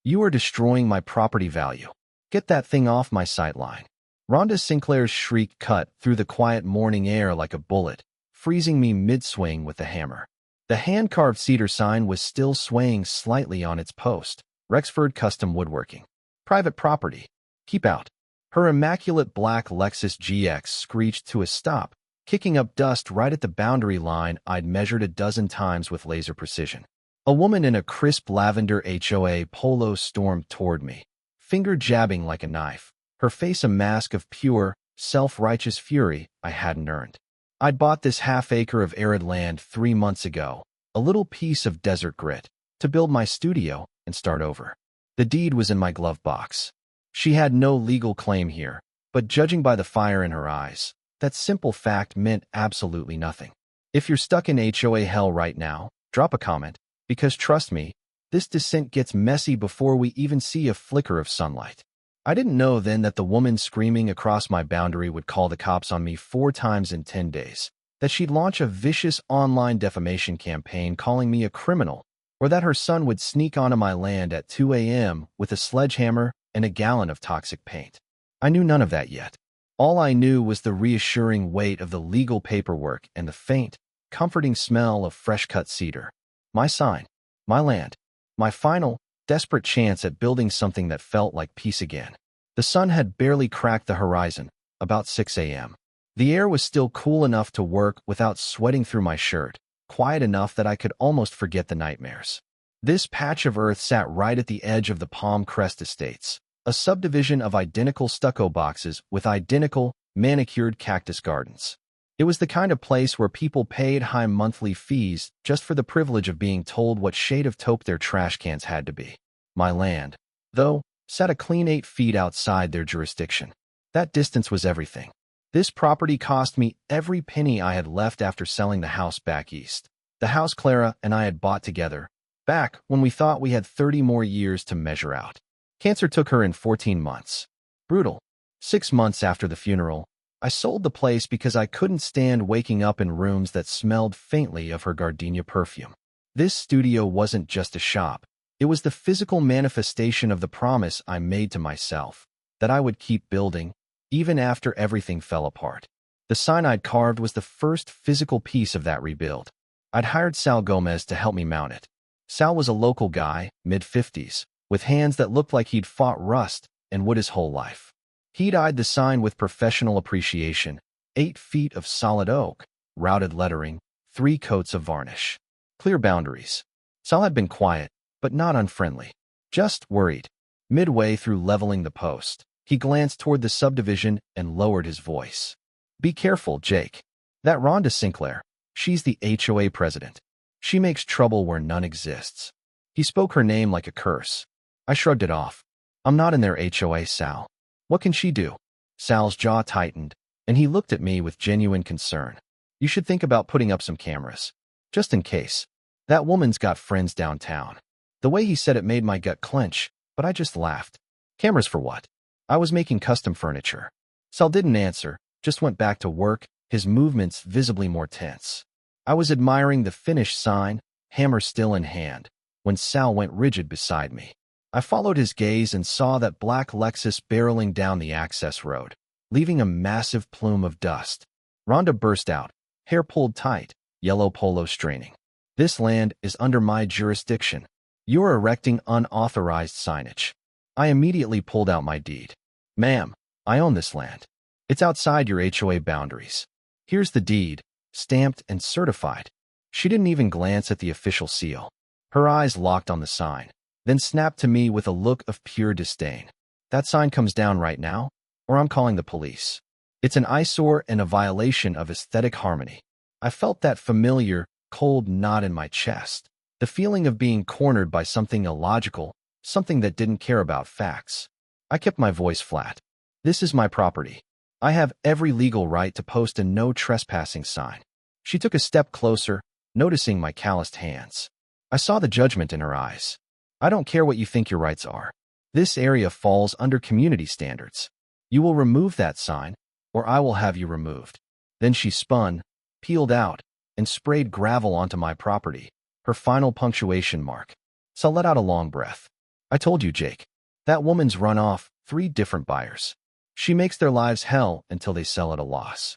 You are destroying my property value. Get that thing off my sightline. Rhonda Sinclair's shriek cut through the quiet morning air like a bullet, freezing me mid-swing with the hammer. The hand-carved cedar sign was still swaying slightly on its post. Rexford Custom Woodworking. Private property. Keep out. Her immaculate black Lexus GX screeched to a stop, kicking up dust right at the boundary line I'd measured a dozen times with laser precision. A woman in a crisp lavender HOA polo stormed toward me, finger jabbing like a knife, her face a mask of pure, self-righteous fury I hadn't earned. I'd bought this half-acre of arid land 3 months ago, a little piece of desert grit, to build my studio and start over. The deed was in my glove box. She had no legal claim here, but judging by the fire in her eyes, that simple fact meant absolutely nothing. If you're stuck in HOA hell right now, drop a comment, because trust me, this descent gets messy before we even see a flicker of sunlight. I didn't know then that the woman screaming across my boundary would call the cops on me 4 times in 10 days, that she'd launch a vicious online defamation campaign calling me a criminal, or that her son would sneak onto my land at 2 a.m. with a sledgehammer and a gallon of toxic paint. I knew none of that yet. All I knew was the reassuring weight of the legal paperwork and the faint, comforting smell of fresh-cut cedar. My sign, my land, my final, desperate chance at building something that felt like peace again. The sun had barely cracked the horizon, about 6 a.m. The air was still cool enough to work without sweating through my shirt, quiet enough that I could almost forget the nightmares. This patch of earth sat right at the edge of the Palm Crest Estates, a subdivision of identical stucco boxes with identical, manicured cactus gardens. It was the kind of place where people paid high monthly fees just for the privilege of being told what shade of taupe their trash cans had to be. My land, though, sat a clean 8 feet outside their jurisdiction. That distance was everything. This property cost me every penny I had left after selling the house back east. The house Clara and I had bought together, back when we thought we had 30 more years to measure out. Cancer took her in 14 months. Brutal. 6 months after the funeral, I sold the place because I couldn't stand waking up in rooms that smelled faintly of her gardenia perfume. This studio wasn't just a shop. It was the physical manifestation of the promise I made to myself, that I would keep building, even after everything fell apart. The sign I'd carved was the first physical piece of that rebuild. I'd hired Sal Gomez to help me mount it. Sal was a local guy, mid-50s, with hands that looked like he'd fought rust and wood his whole life. He'd eyed the sign with professional appreciation, 8 feet of solid oak, routed lettering, 3 coats of varnish. Clear boundaries. Sal had been quiet, but not unfriendly. Just worried. Midway through leveling the post, he glanced toward the subdivision and lowered his voice. Be careful, Jake. That Rhonda Sinclair, she's the HOA president. She makes trouble where none exists. He spoke her name like a curse. I shrugged it off. I'm not in their HOA, Sal. What can she do? Sal's jaw tightened, and he looked at me with genuine concern. You should think about putting up some cameras. Just in case. That woman's got friends downtown. The way he said it made my gut clench, but I just laughed. Cameras for what? I was making custom furniture. Sal didn't answer, just went back to work, his movements visibly more tense. I was admiring the finished sign, hammer still in hand, when Sal went rigid beside me. I followed his gaze and saw that black Lexus barreling down the access road, leaving a massive plume of dust. Rhonda burst out, hair pulled tight, yellow polo straining. This land is under my jurisdiction. You're erecting unauthorized signage. I immediately pulled out my deed. Ma'am, I own this land. It's outside your HOA boundaries. Here's the deed, stamped and certified. She didn't even glance at the official seal. Her eyes locked on the sign, then snapped to me with a look of pure disdain. That sign comes down right now, or I'm calling the police. It's an eyesore and a violation of aesthetic harmony. I felt that familiar, cold knot in my chest, the feeling of being cornered by something illogical, something that didn't care about facts. I kept my voice flat. This is my property. I have every legal right to post a no trespassing sign. She took a step closer, noticing my calloused hands. I saw the judgment in her eyes. I don't care what you think your rights are. This area falls under community standards. You will remove that sign, or I will have you removed. Then she spun, peeled out, and sprayed gravel onto my property, her final punctuation mark. So I let out a long breath. I told you, Jake. That woman's run off 3 different buyers. She makes their lives hell until they sell at a loss.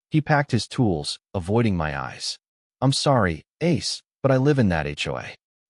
He packed his tools, avoiding my eyes. I'm sorry, Ace, but I live in that HOA.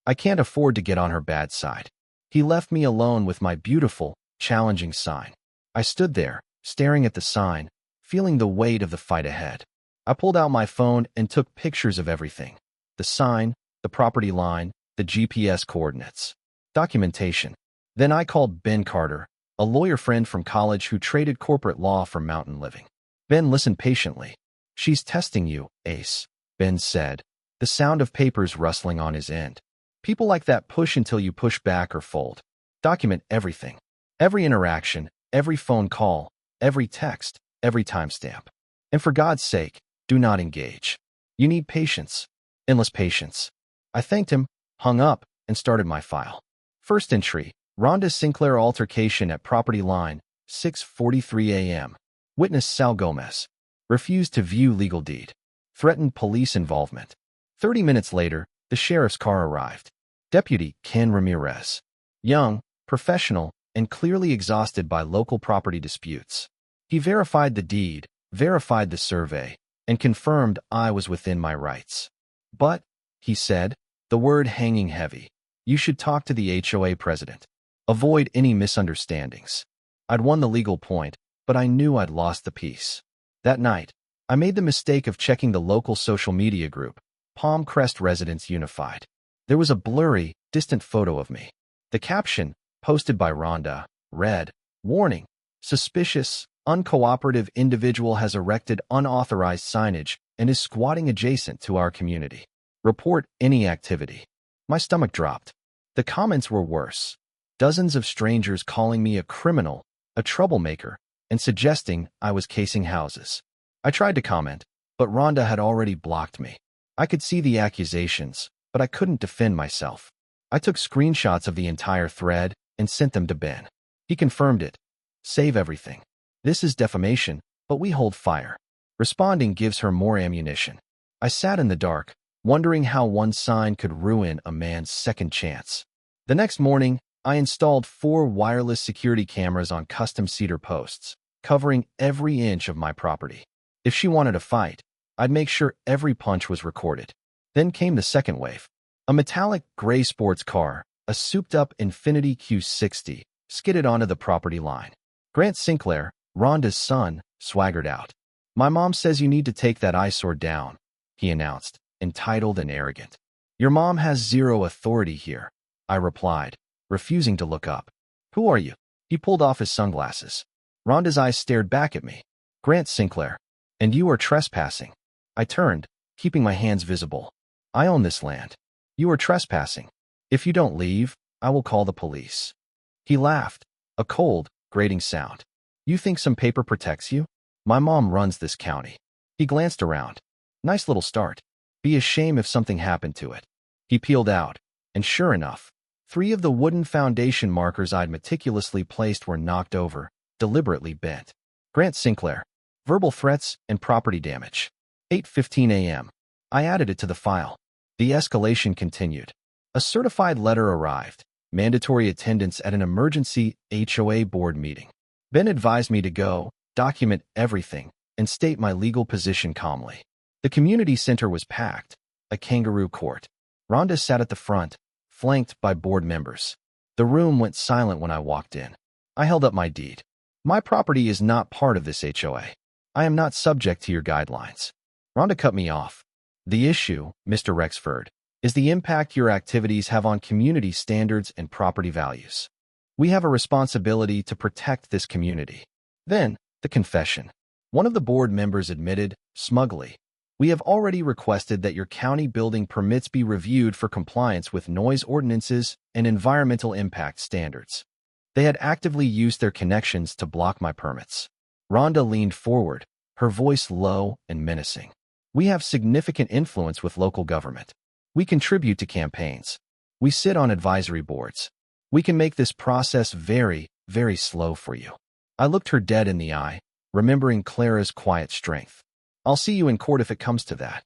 I can't afford to get on her bad side. He left me alone with my beautiful, challenging sign. I stood there, staring at the sign, feeling the weight of the fight ahead. I pulled out my phone and took pictures of everything. The sign, the property line, the GPS coordinates. Documentation. Then I called Ben Carter, a lawyer friend from college who traded corporate law for mountain living. Ben listened patiently. She's testing you, Ace, Ben said, the sound of papers rustling on his end. People like that push until you push back or fold. Document everything. Every interaction, every phone call, every text, every timestamp. And for God's sake, do not engage. You need patience. Endless patience. I thanked him, hung up, and started my file. First entry, Rhonda Sinclair altercation at property line, 6:43 a.m. Witness Sal Gomez. Refused to view legal deed. Threatened police involvement. 30 minutes later, the sheriff's car arrived. Deputy Ken Ramirez. Young, professional, and clearly exhausted by local property disputes. He verified the deed, verified the survey, and confirmed I was within my rights. But, he said, the word hanging heavy, you should talk to the HOA president. Avoid any misunderstandings. I'd won the legal point, but I knew I'd lost the peace. That night, I made the mistake of checking the local social media group, Palm Crest Residents Unified. There was a blurry, distant photo of me. The caption, posted by Rhonda, read, "Warning, suspicious, uncooperative individual has erected unauthorized signage and is squatting adjacent to our community. Report any activity." My stomach dropped. The comments were worse. Dozens of strangers calling me a criminal, a troublemaker, and suggesting I was casing houses. I tried to comment, but Rhonda had already blocked me. I could see the accusations, but I couldn't defend myself. I took screenshots of the entire thread and sent them to Ben. He confirmed it. Save everything. This is defamation, but we hold fire. Responding gives her more ammunition. I sat in the dark, wondering how one sign could ruin a man's second chance. The next morning, I installed 4 wireless security cameras on custom cedar posts, covering every inch of my property. If she wanted a fight, I'd make sure every punch was recorded. Then came the second wave. A metallic gray sports car, a souped-up Infiniti Q60, skidded onto the property line. Grant Sinclair, Rhonda's son, swaggered out. "My mom says you need to take that eyesore down," he announced, entitled and arrogant. "Your mom has zero authority here," I replied, refusing to look up. "Who are you?" He pulled off his sunglasses. Rhonda's eyes stared back at me. "Grant Sinclair. And you are trespassing." I turned, keeping my hands visible. "I own this land. You are trespassing. If you don't leave, I will call the police." He laughed, a cold, grating sound. "You think some paper protects you? My mom runs this county." He glanced around. "Nice little start. Be a shame if something happened to it." He peeled out, and sure enough, 3 of the wooden foundation markers I'd meticulously placed were knocked over, deliberately bent. Grant Sinclair. Verbal threats and property damage. 8:15 a.m. I added it to the file. The escalation continued. A certified letter arrived, mandatory attendance at an emergency HOA board meeting. Ben advised me to go, document everything, and state my legal position calmly. The community center was packed, a kangaroo court. Rhonda sat at the front, flanked by board members. The room went silent when I walked in. I held up my deed. "My property is not part of this HOA. I am not subject to your guidelines." Rhonda cut me off. "The issue, Mr. Rexford, is the impact your activities have on community standards and property values. We have a responsibility to protect this community." Then, the confession. One of the board members admitted, smugly, "We have already requested that your county building permits be reviewed for compliance with noise ordinances and environmental impact standards." They had actively used their connections to block my permits. Rhonda leaned forward, her voice low and menacing. "We have significant influence with local government. We contribute to campaigns. We sit on advisory boards. We can make this process very, very slow for you." I looked her dead in the eye, remembering Clara's quiet strength. "I'll see you in court if it comes to that."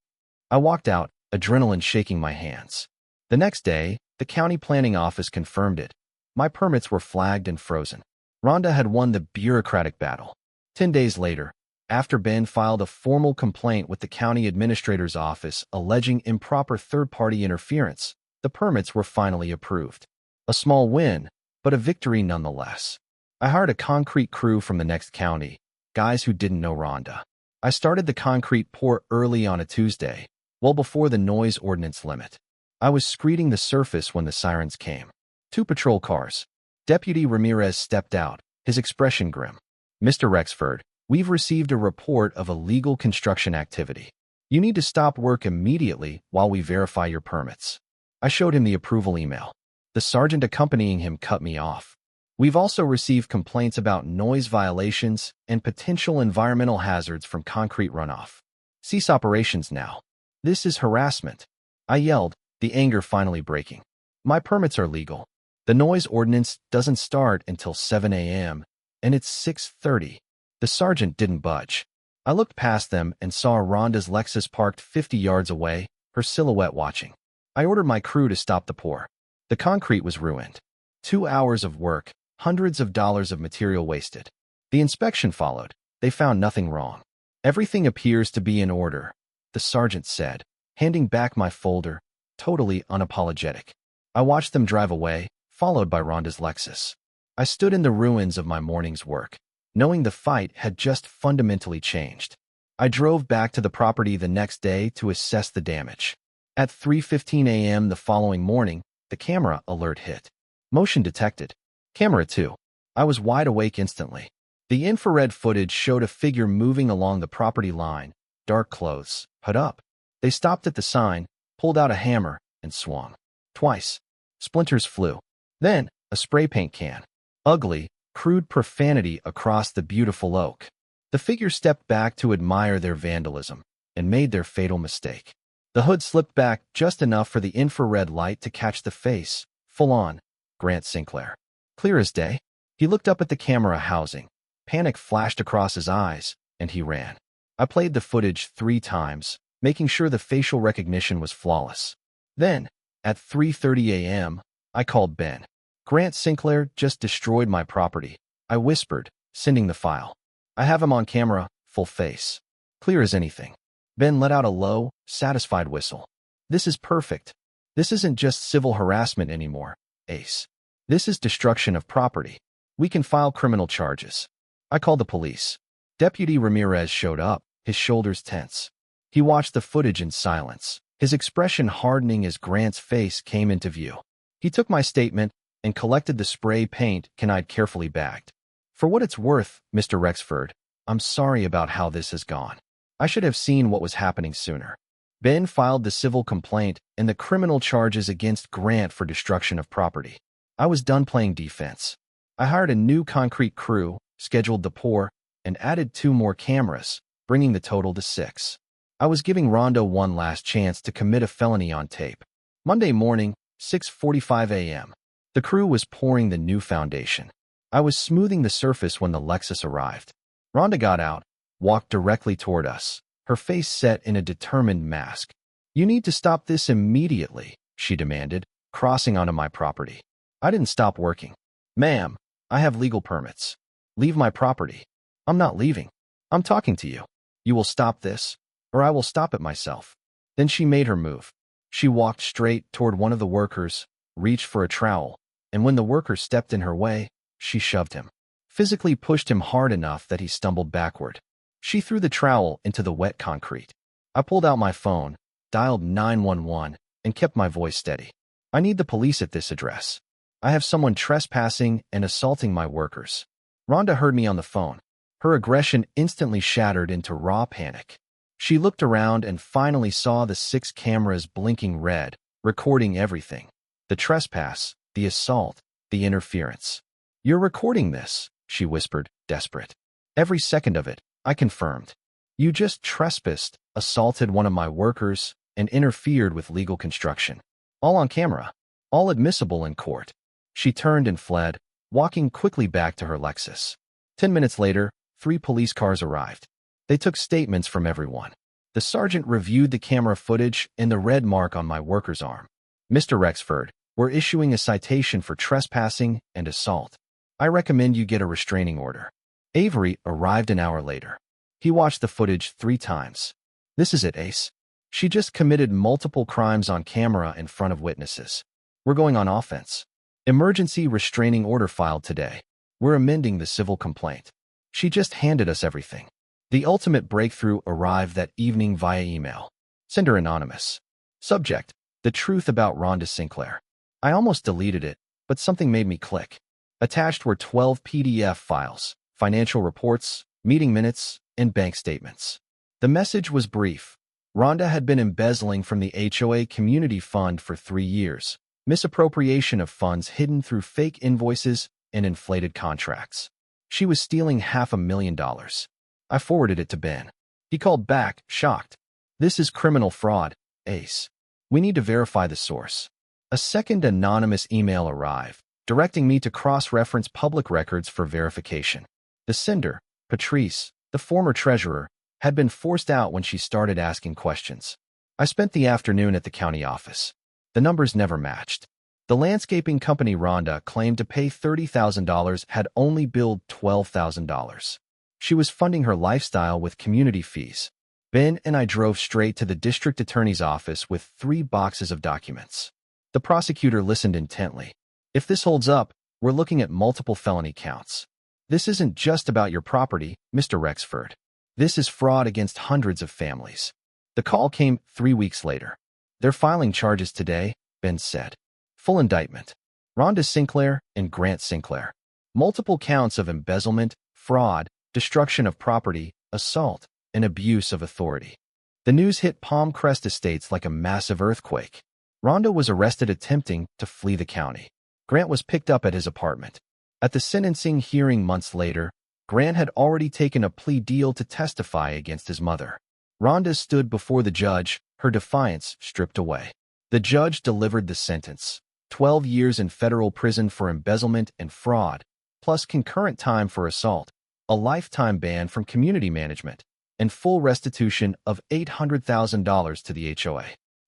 I walked out, adrenaline shaking my hands. The next day, the county planning office confirmed it. My permits were flagged and frozen. Rhonda had won the bureaucratic battle. 10 days later, after Ben filed a formal complaint with the county administrator's office alleging improper third-party interference, the permits were finally approved. A small win, but a victory nonetheless. I hired a concrete crew from the next county, guys who didn't know Rhonda. I started the concrete pour early on a Tuesday, well before the noise ordinance limit. I was screeding the surface when the sirens came. 2 patrol cars. Deputy Ramirez stepped out, his expression grim. "Mr. Rexford, we've received a report of illegal construction activity. You need to stop work immediately while we verify your permits." I showed him the approval email. The sergeant accompanying him cut me off. "We've also received complaints about noise violations and potential environmental hazards from concrete runoff. Cease operations now. This is harassment." I yelled, the anger finally breaking. "My permits are legal. The noise ordinance doesn't start until 7 a.m., and it's 6:30. The sergeant didn't budge. I looked past them and saw Rhonda's Lexus parked 50 yards away, her silhouette watching. I ordered my crew to stop the pour. The concrete was ruined. 2 hours of work, hundreds of dollars of material wasted. The inspection followed. They found nothing wrong. "Everything appears to be in order," the sergeant said, handing back my folder, totally unapologetic. I watched them drive away, followed by Rhonda's Lexus. I stood in the ruins of my morning's work, knowing the fight had just fundamentally changed. I drove back to the property the next day to assess the damage. At 3:15 a.m. the following morning, the camera alert hit. "Motion detected. Camera 2. I was wide awake instantly. The infrared footage showed a figure moving along the property line, dark clothes, hood up. They stopped at the sign, pulled out a hammer, and swung. Twice. Splinters flew. Then, a spray paint can. Ugly, crude profanity across the beautiful oak. The figure stepped back to admire their vandalism, and made their fatal mistake. The hood slipped back just enough for the infrared light to catch the face, full on, Grant Sinclair. Clear as day. He looked up at the camera housing. Panic flashed across his eyes, and he ran. I played the footage 3 times, making sure the facial recognition was flawless. Then, at 3:30 a.m., I called Ben. "Grant Sinclair just destroyed my property," I whispered, sending the file. "I have him on camera, full face. Clear as anything." Ben let out a low, satisfied whistle. "This is perfect. This isn't just civil harassment anymore, Ace. This is destruction of property. We can file criminal charges." I called the police. Deputy Ramirez showed up, his shoulders tense. He watched the footage in silence, his expression hardening as Grant's face came into view. He took my statement and collected the spray paint I'd carefully bagged. "For what it's worth, Mr. Rexford, I'm sorry about how this has gone. I should have seen what was happening sooner." Ben filed the civil complaint and the criminal charges against Grant for destruction of property. I was done playing defense. I hired a new concrete crew, scheduled the pour, and added 2 more cameras, bringing the total to 6. I was giving Rhonda one last chance to commit a felony on tape. Monday morning, 6:45 a.m. The crew was pouring the new foundation. I was smoothing the surface when the Lexus arrived. Rhonda got out, walked directly toward us, her face set in a determined mask. "You need to stop this immediately," she demanded, crossing onto my property. I didn't stop working. "Ma'am, I have legal permits. Leave my property." "I'm not leaving. I'm talking to you. You will stop this, or I will stop it myself." Then she made her move. She walked straight toward one of the workers, reached for a trowel, and when the worker stepped in her way, she shoved him. Physically pushed him hard enough that he stumbled backward. She threw the trowel into the wet concrete. I pulled out my phone, dialed 911, and kept my voice steady. "I need the police at this address. I have someone trespassing and assaulting my workers." Rhonda heard me on the phone. Her aggression instantly shattered into raw panic. She looked around and finally saw the 6 cameras blinking red, recording everything. The trespass, the assault, the interference. "You're recording this," she whispered, desperate. "Every second of it," I confirmed. "You just trespassed, assaulted one of my workers, and interfered with legal construction. All on camera. All admissible in court." She turned and fled, walking quickly back to her Lexus. 10 minutes later, 3 police cars arrived. They took statements from everyone. The sergeant reviewed the camera footage and the red mark on my worker's arm. "Mr. Rexford, We're issuing a citation for trespassing and assault. I recommend you get a restraining order. Avery arrived an hour later. He watched the footage 3 times. This is it, Ace. She just committed multiple crimes on camera in front of witnesses. We're going on offense. Emergency restraining order filed today. We're amending the civil complaint. She just handed us everything. The ultimate breakthrough arrived that evening via email. Sender anonymous. Subject: the truth about Rhonda Sinclair. I almost deleted it, but something made me click. Attached were 12 PDF files, financial reports, meeting minutes, and bank statements. The message was brief. Rhonda had been embezzling from the HOA Community Fund for 3 years. Misappropriation of funds hidden through fake invoices and inflated contracts. She was stealing $500,000. I forwarded it to Ben. He called back, shocked. This is criminal fraud, Ace. We need to verify the source. A second anonymous email arrived, directing me to cross-reference public records for verification. The sender, Patrice, the former treasurer, had been forced out when she started asking questions. I spent the afternoon at the county office. The numbers never matched. The landscaping company Rhonda claimed to pay $30,000 had only billed $12,000. She was funding her lifestyle with community fees. Ben and I drove straight to the district attorney's office with 3 boxes of documents. The prosecutor listened intently. If this holds up, we're looking at multiple felony counts. This isn't just about your property, Mr. Rexford. This is fraud against hundreds of families. The call came 3 weeks later. They're filing charges today, Ben said. Full indictment. Rhonda Sinclair and Grant Sinclair. Multiple counts of embezzlement, fraud, destruction of property, assault, and abuse of authority. The news hit Palm Crest Estates like a massive earthquake. Rhonda was arrested attempting to flee the county. Grant was picked up at his apartment. At the sentencing hearing months later, Grant had already taken a plea deal to testify against his mother. Rhonda stood before the judge, her defiance stripped away. The judge delivered the sentence: 12 years in federal prison for embezzlement and fraud, plus concurrent time for assault, a lifetime ban from community management, and full restitution of $800,000 to the HOA.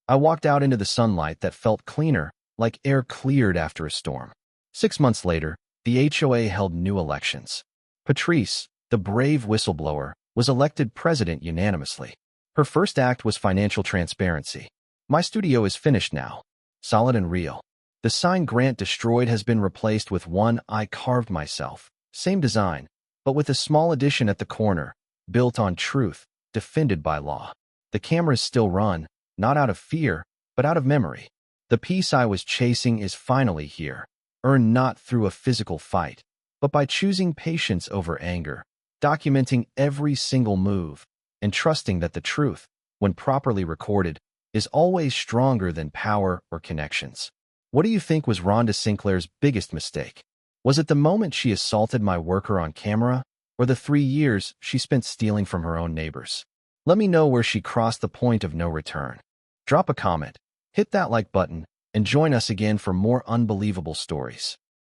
I walked out into the sunlight that felt cleaner, like air cleared after a storm. 6 months later, the HOA held new elections. Patrice, the brave whistleblower, was elected president unanimously. Her first act was financial transparency. My studio is finished now. Solid and real. The sign Grant destroyed has been replaced with one I carved myself. Same design, but with a small addition at the corner, built on truth, defended by law. The cameras still run, not out of fear, but out of memory. The peace I was chasing is finally here, earned not through a physical fight, but by choosing patience over anger, documenting every single move, and trusting that the truth, when properly recorded, is always stronger than power or connections. What do you think was Rhonda Sinclair's biggest mistake? Was it the moment she assaulted my worker on camera, or the 3 years she spent stealing from her own neighbors? Let me know where she crossed the point of no return. Drop a comment, hit that like button, and join us again for more unbelievable stories.